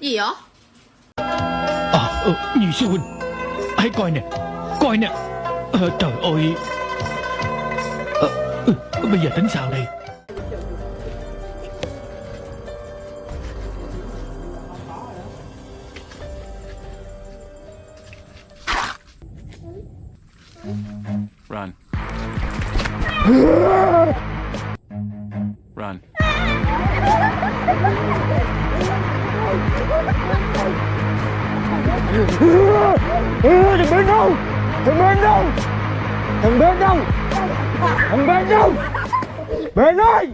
Gì vậy? Nhị sư huynh, hãy coi nè, coi nè. Trời ơi. Bây giờ tính sao đây? Run. Run. Đừng bên đâu, đừng bên đâu, đừng bên đâu, đừng bên đâu, bên ơi.